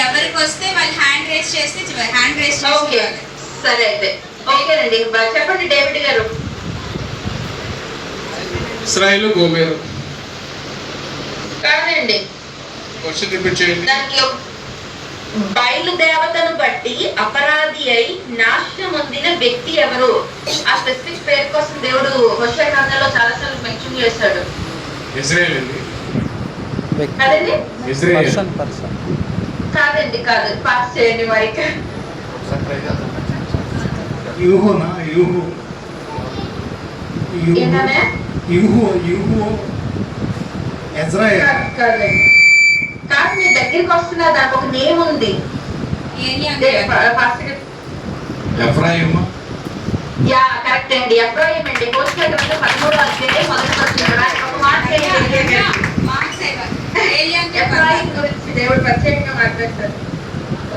ఎవరికి వస్తే వాళ్ళు హ్యాండ్ రేస్ చేస్తే హ్యాండ్ రేస్ ఓకే సరే అయితే ఓకేనండి. చెప్పండి డేవిడ్ గారు. ఇశ్రాయేలు గోమెరు కాదండి. క్వశ్చన్ రిపీట్ చేయండి. దానికి బయలుదేవతను బట్టి అపరాధి అయి నాశనం పొందిన వ్యక్తి ఎవరు? ఆ స్పెసిఫిక్ పేరు కోసం దేవుడు హోషేయ గ్రంథంలో చాలా సార్లు మెన్షన్ చేశాడు. ఇజ్రాయెల్ అండి. కాదండి ఇజ్రాయెల్ కాదండి కాదు. పాస్ చేయండి మైక్. యూహోనా యూహో ఏంటనే యూహో యూహో ఇజ్రాయెల్ కాదండి. కాదు మీ దగ్గరికి వస్తున్నా దానికి ఒక నేమ్ ఉంది. ఎఫ్రాయిము. యా కరెక్ట్ అండి. ఎఫ్రాయిం అండి. హోషేయ గ్రంథం 13వ అధ్యాయం మొదటి వచనం. ఒక మాట ఎఫ్రాయిం గురించి దేవుడు ప్రత్యేకంగా మాట్లాడతారు.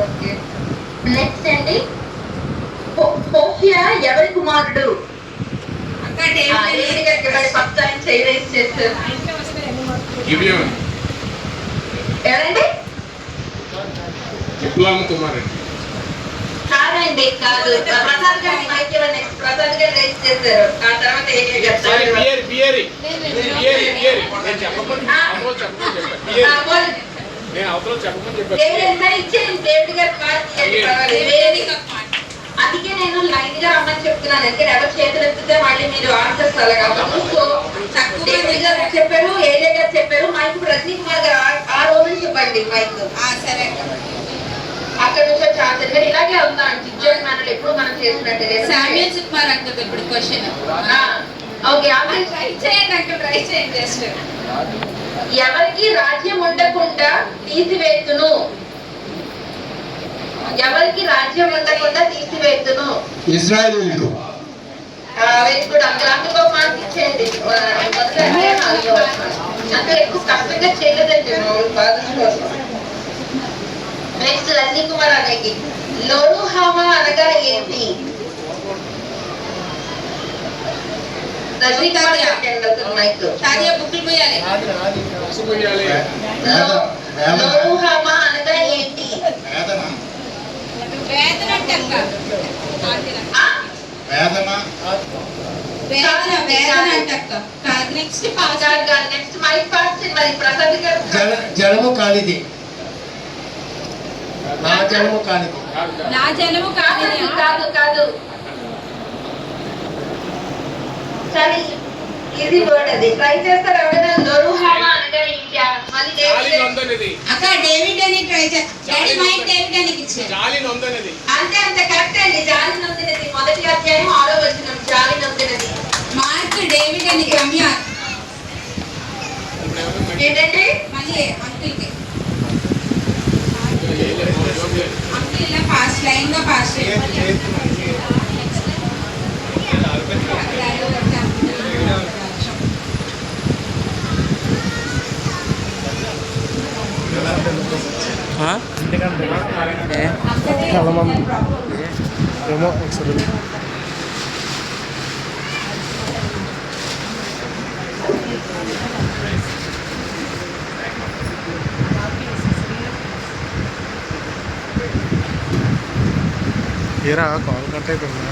ఓకే నెక్స్ట్ అండి. హోషేయ ఎవరి కుమారుడు? ఫస్ట్ టైం చేయరేస్ చేస్తారు. ఎవరండి? కాదండి కాదు. ప్రసాద్ గారి మైక్ నెక్స్ట్ ప్రసాద్ గారు రేస్ చేశారు. ఆ తర్వాత ఇచ్చేయండి దేవుడి గారు. అందుకే నేను లైన్ గా రమ్మని చెప్తున్నాను. ఎందుకంటే ఎవరు చేతులు ఎత్తితే మళ్ళీ మీరు ఆన్సర్స్ అలాగా. సో దేవుడి గారు చెప్పారు, ఏలే గారు చెప్పారు. మైక్ రజనీ కుమార్ గారు ఆ రోజు చెప్పండి మైక్. సరే అక్కడ నుంచి ఛాన్స్ మీరు ఇలాగే ఉందా అండి. మనల్ని ఎప్పుడు మనం చేసినట్టు శామ్యూల్ కుమార్ అంటారు ఇప్పుడు క్వశ్చన్. ఓకే ట్రై చేయండి అంకుల్, ట్రై చేయండి జస్ట్. ఎవరికి రాజ్యం ఉండకుండా తీసివేతును? ఎవరికి రాజ్యం ఉండకుండా తీసివేతును? ఇజ్రాయేలీయులకు. Very good uncle. అందుకో మార్క్ ఇచ్చేయండి. అంకుల్ ఎక్కువ కష్టంగా చేయలేదండి బాధ కోసం. నెక్స్ట్ రజనీ కుమార్ అనేది లోరుహామా అనగా ఏంటి? రజనీ కుమార్ మైక్. బుక్కులు పోయాలి. లోరుహామా అనగా ఏంటి? వేదన అంటే నెక్స్ట్ మైక్ పాస్ మరి ప్రసాద్ గారు. జనము కానిది. నా జనము కానిది. నా జనము కానిది. కాదు కాదు. సరే ఇది వర్డ్ అది ట్రై చేస్తారు ఎవరైనా. లోరుహామా అనగా ఏంటి? అక్క డేవిడ్ అని ట్రై చేయండి. మైక్ డేవిడ్ అని ఇచ్చారు. అంతే అంతే కరెక్ట్ అండి. జాలి నొందినది మొదటి అధ్యాయం 6వ వచనం. జాలి నొందినది. మార్క్ డేవిడ్ అని రమ్య. ఏంటంటే మళ్ళీ అంకుల్కి అంకుల్ ఇలా ఫాస్ట్ లైన్ గా ఫాస్ట్ ఏమో ఒకసారి ఏరా కాల్ కట్ అయిపోయిందా?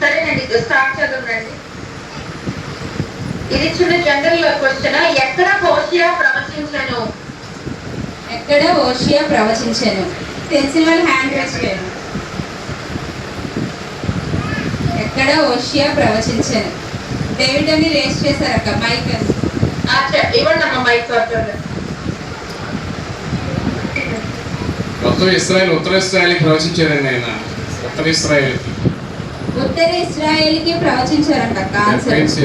సరేనండి స్టార్ట్ చదవండి. ఇది చిన్న జనరల్ క్వశ్చన్. ఎక్కడ హోషేయ ప్రవచించను? ఎక్కడ హోషేయ ప్రవచించను? తెలిసిన వాళ్ళు హ్యాండ్ రైజ్ చేయండి. ఎక్కడ హోషేయ ప్రవచించను? డేవిడ్ అని రేస్ చేశారు అక్క. మైక్ ఇవ్వండి అమ్మ మైక్. మొత్తం ఇశ్రాయేల్ ఉత్తర ఇశ్రాయేల్కి ప్రవచించారండి ఆయన. ఉత్తర ఇశ్రాయేల్కి ప్రవచించారంట.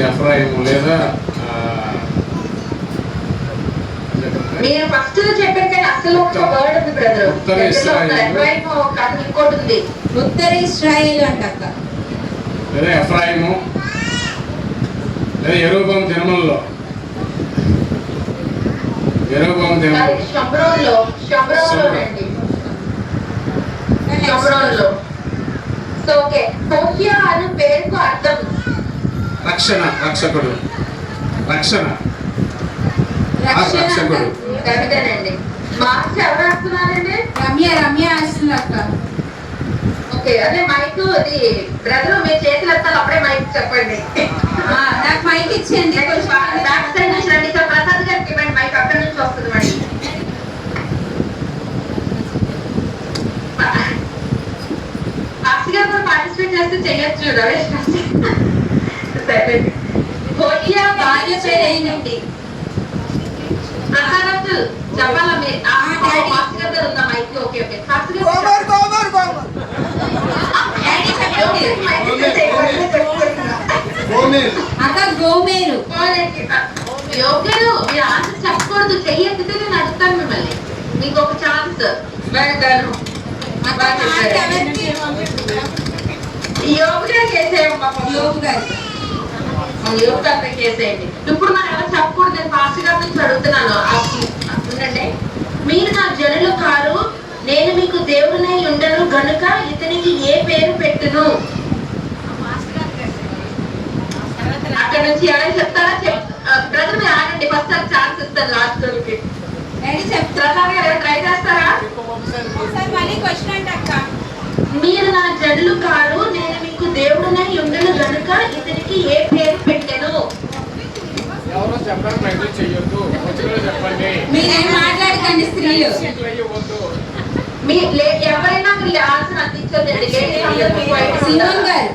ఎఫ్రాయిము లేదా నేను ఫస్ట్ చెప్పాను కానీ అసలు ఒక వర్డ్ ఉంది బ్రదర్. ఉత్తర ఇశ్రాయేల్ ఇంకోటి ఉంది. ఉత్తర ఇశ్రాయేల్ అంట లేదా ఎఫ్రాయిము లేదా యెరోబాము దినములలో. యెరోబాము దినములు షోమ్రోన్లో. సో ఓకే హోషేయ అనే పేరుకు అర్థం రక్షణ, రక్షకుడు, రక్షణ. రక్షకుడు. కరెక్టేనండి. మార్క్స్ ఎవరు రాస్తున్నారండి? రమ్య రాస్తుంది అక్క. ఓకే, అదే మైక్ ఇది బ్రదర్ మీ చేతులు ఎత్తాలి, అప్పుడే మైక్ చెప్పండి. నాకు మైక్ ఇచ్చేయండి. బ్యాక్ సైడ్ నుంచి రండి సార్, ప్రసాద్ గారికి ఇవ్వండి మైక్, అక్కడి నుంచి వస్తుంది మరి. పార్టిసిపేట్ గారు పార్టిసిపేట్ చేస్తే చెయ్యొచ్చు రమేష్. సరే, హోలియా భార్య పేరు ఏంటండి? ప్రసాద్ చెప్పాలా మీరు? పార్టిసిపేట్ గారు ఉందా మైక్? ఓకే ఓకే, పార్టిసిపేట్ అక్క గోమేరు. యోగ్యులు మీరు ఆన్సర్ చెప్పకూడదు, చెయ్యెత్తితే నేను అడుగుతాను మిమ్మల్ని. మీకు ఒక ఛాన్స్. వెళ్తాను యోగుగా చేసేయమ్మా, యోగా చేసేయండి. ఇప్పుడు మనం ఎవరు చెప్పకూడదు, నేను పాస్ గారి నుంచి అడుగుతున్నాను. ఉండండి. మీరు నా జనులు కారు, నేను మీకు దేవుడినై ఉండను గనుక ఇతనికి ఏ పేరు పెట్టును? అక్కడ నుంచి ఎవరైనా చెప్తారా? బ్రదర్ మీరు ఆగండి, ఫస్ట్ ఛాన్స్ ఇస్తాను లాస్ట్ రోజుకి. ప్రసాద్ గారు ట్రై చేస్తారా? మీరు నా జనులు కారు, నేను మీకు దేవుడినై ఉండను గనుక ఇతనికి ఏ పేరు పెట్టెను? ఎవరో చెప్పడానికి ప్రయత్నం చెయ్యొద్దు, చెప్పండి. మీరేం మాట్లాడకండి స్త్రీలు. ఎవరైనా మీరు ఆన్సర్ అందించొద్దండి. సింగన్ గారు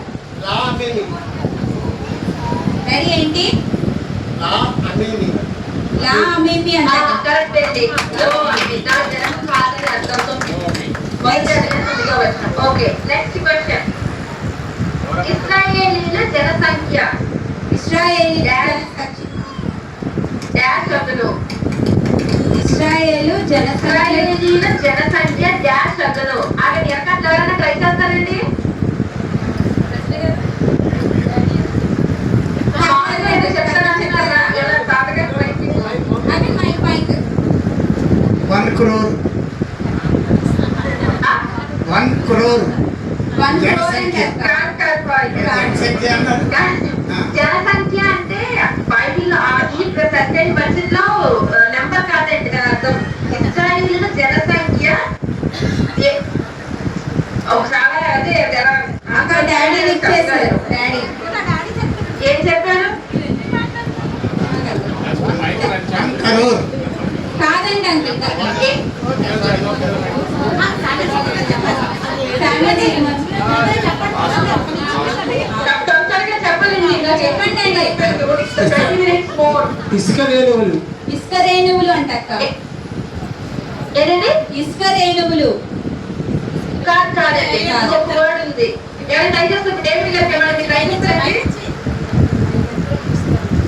రెడీ ఏంటి? లా అమేమి అంట. కరెక్ట్ అండి. Okay, next question. ఇశ్రాయేలీల జనసంఖ్య ఇశ్రాయేలు డాష్ అతను. ఇశ్రాయేలు ఇశ్రాయేలీల జనసంఖ్య డాష్ అతను. ఆగండి, ఎక్కడ ఎవరైనా ట్రై చేస్తారండి? చెప్తారా? ఎవరైనా తాతగా మైక్ 1 crore. 1 crore. 1 జనసంఖ్య. జనసంఖ్య అంటే బైబిల్లో సర్టెన్ బడ్జెట్ లో నెంబర్ కాదండి దాని అర్థం. ఇశ్రాయేలీల జనసంఖ్య ఒకసారి అదే డాడీ ఇచ్చేసారు. డాడీ ఏం చెప్పారు? 1 crore. కాదండి అంకుల్. తొందరగా చెప్పాలండి. చెప్పండి అండి. 20 minutes more. ఇసుక రేణువులు. ఇసుక రేణువులు అంటక్క. ఏంటండి? ఇసుక రేణువులు కాదండి, ఒక వర్డ్ ఉంది. ఎవరైనా ట్రై చేస్తే డేవిడ్ గారికి ఏమైనా ట్రై చేస్తారండి?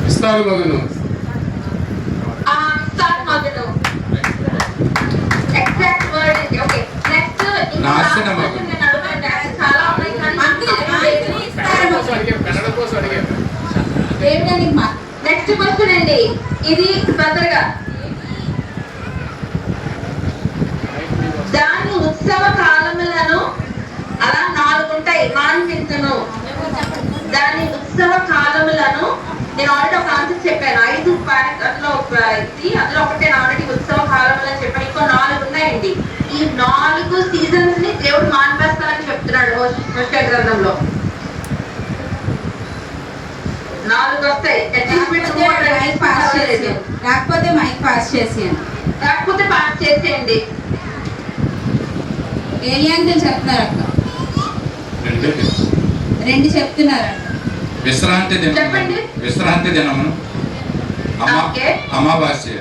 ఇస్తారు మగను. స్టార్ట్ మగను. ఎగ్జాక్ట్ వర్డ్ ఇది. ఓకే, నెక్స్ట్ నాశనము. నేను అడుగుతాను. చాలా ఉన్నాయి కన్నడ కోసం అడిగాను. నెక్స్ట్ క్వశ్చన్ అండి. ఇది తొందరగా. దాని ఉత్సవ కాలములను అలా 4 ఉంటాయి. మాన్పించును. దాని ఉత్సవ కాలములను నేను ఆల్రెడీ ఒక ఆన్సర్ చెప్పాను. 5 అందులో అందులో ఒకటి నేను ఆల్రెడీ ఉత్సవ కాలములు అని చెప్పాను. ఇంకో 4 ఉన్నాయండి. ఈ 4 సీజన్స్ ని దేవుడు మాన్పేస్తానని చెప్తున్నాడు హోషేయ గ్రంథంలో. 4 వస్తాయి. రాకపోతే మైక్ పాస్ చేసేయండి. కాకపోతే పాస్ చేసేయండి. ఏలియాంకులు చెప్తున్నారు అక్క. 2 చెప్తున్నారంట. విశ్రాంతి దినం. చెప్పండి. విశ్రాంతి దినమును ఓకే. అమావాస్య.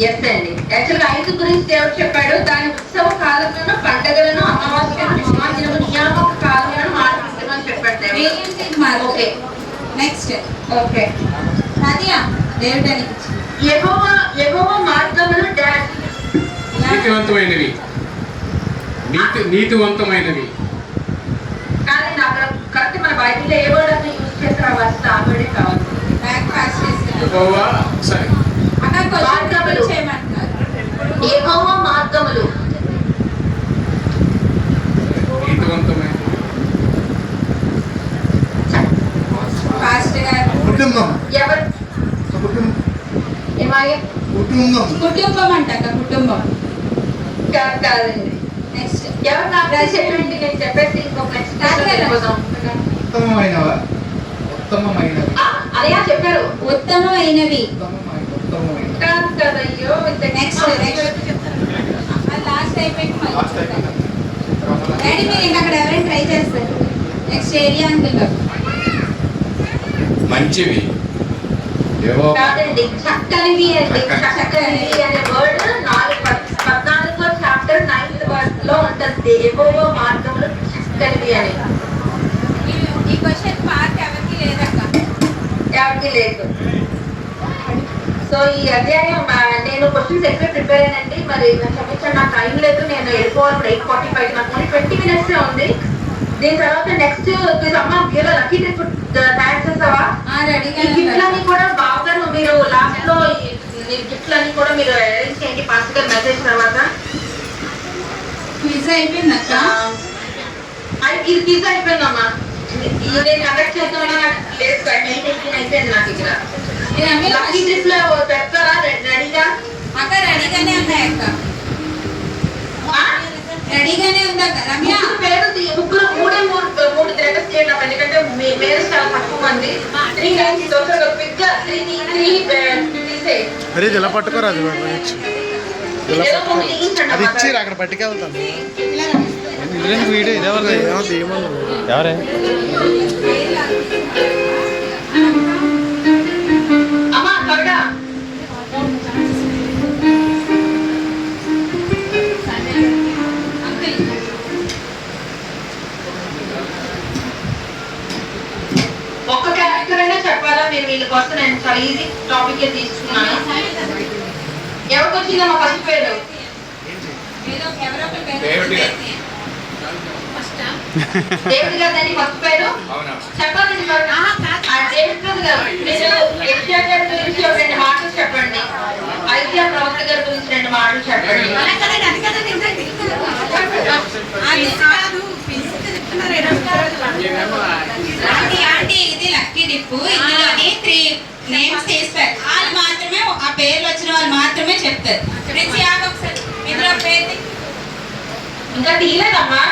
ఎస్ అండి. యాక్చువల్గా 5 గురించి దేవుడు చెప్పాడు. దాని ఉత్సవ కాలములను, పండుగలను, అమావాస్యను, విశ్రాంతిను, నియామక కాలములను మార్పిస్తున్నామని చెప్పాడు దేవుడు. Okay, next okay. అదియా దేవుడానికి యెహోవా మార్గములు డాష్. నీతివంతమైనవి. నీతివంతమైనవి. కానీ నాకు కరెక్ట్ మన బైబిల్లో ఏ వర్డ్ అన్న యూజ్ చేస్తారా? ఫస్ట్ ఆ వర్డే కావాలి. బ్యాక్ పాస్ చేసేయండి. యెహోవా సరే. అక్కడ మార్గములు. క్వశ్చన్ చేయమంటున్నారు. యెహోవా మార్గములు. నీతివంతమైన ఫాస్ట్ గా కుటుంబం. ఎవరు? కుటుంబం. ఏమాగే కుటుంబం. కుటుంబం అంట అక్క, కుటుంబం. కాదండి. నెక్స్ట్ ఎవరు నాకు చెప్పండి, నేను చెప్పేసి ఇంకొక నెక్స్ట్ వెళ్ళిపోదాం. ఉత్తమమైనవా. ఉత్తమమైనవి. అదే చెప్పారు. ఉత్తమమైనవి. ఉత్తమమైన. కాదు కదయ్యో. నెక్స్ట్ లాస్ట్ అయిపోయి డాడీ మీరు ఇంకా అక్కడ ఎవరైనా ట్రై చేస్తారు. నెక్స్ట్ ఏరియా అంటున్నారు. మంచివి ఏవో కాదండి, చక్కనివి అండి. చక్కనివి అనే వర్డ్ 14వ చాప్టర్ 9th వర్డ్ లో ఉంటుంది. దేవో మార్గంలో చక్కనివి అని. ఈ క్వశ్చన్ మార్క్ ఎవరికి లేదక్క. ఎవరికి లేదు. సో ఈ అధ్యాయం నేను క్వశ్చన్స్ ఎక్కువ ప్రిపేర్ అయినండి. మరి క్షమించండి, నాకు టైం లేదు. నేను వెళ్ళిపోవాలి 8:45. నాకు ఓన్లీ 20 minutes ఉంది. దీని తర్వాత నెక్స్ట్ అమ్మ ఇలా లక్కీ ట్రిప్ తయారు చేస్తావా? రెడీగా ఈ గిఫ్ట్లన్నీ కూడా బాగా మీరు లాస్ట్ లో గిఫ్ట్లన్నీ కూడా మీరు అరేంజ్ చేయండి. పాస్ గారు మెసేజ్ తర్వాత క్విజ్ అయిపోయింది అక్క. ఇది పిజ్జా అయిపోయిందమ్మా. ఇది నేను కండక్ట్ చేద్దామన్నా నాకు లేదు. అయిపోయింది నాకు ఇక్కడ. లక్కీ ట్రిప్ లో పెడతారా రెడీగా? అక్క రెడీగానే ఉన్నాయి అక్క. రెడీగానే ఉంది అక్క. రమ్య ముగ్గురు మూడు థియేటర్స్ చేయండి. ఎందుకంటే మేరే చాలా తక్కువ మంది. 3 names తొందరగా పిజ్జా 3 అరే ఇది ఇలా పట్టుకోరా, అది అది ఇచ్చి అక్కడ పట్టుకెళ్తాను. వీడియో ఇదేవరు ఎవరే అమ్మా త్వరగా. ఒక్క క్యారెక్టర్ అయినా చెప్పాలా? మీరు వీళ్ళ కోసం నేను చాలా ఈజీ టాపిక్ తీసుకున్నాను. ఎవరికి వచ్చిందమ్మా ఫస్ట్ పేరు? ఎవరో ఒకరి పేరు డేవిడ్ గారు. డేవిడ్ గారు ఫస్ట్ పేరు అవునా చెప్పాలండి. డేవిడ్ గారు మీరు ఎస్ఆర్ గారి గురించి 2 మాటలు చెప్పండి. ఐజియా ప్రవక్త గారి గురించి 2 మాటలు చెప్పండి. ఆంటీ ఇది లక్కీ డిప్. ఇందులోని 3 నేమ్స్ తీస్తారు. వాళ్ళు మాత్రమే ఆ పేర్లు వచ్చిన వాళ్ళు మాత్రమే చెప్తారు. ఒకసారి ఇందులో పేరు ఇంకా తీయలేదమ్మా.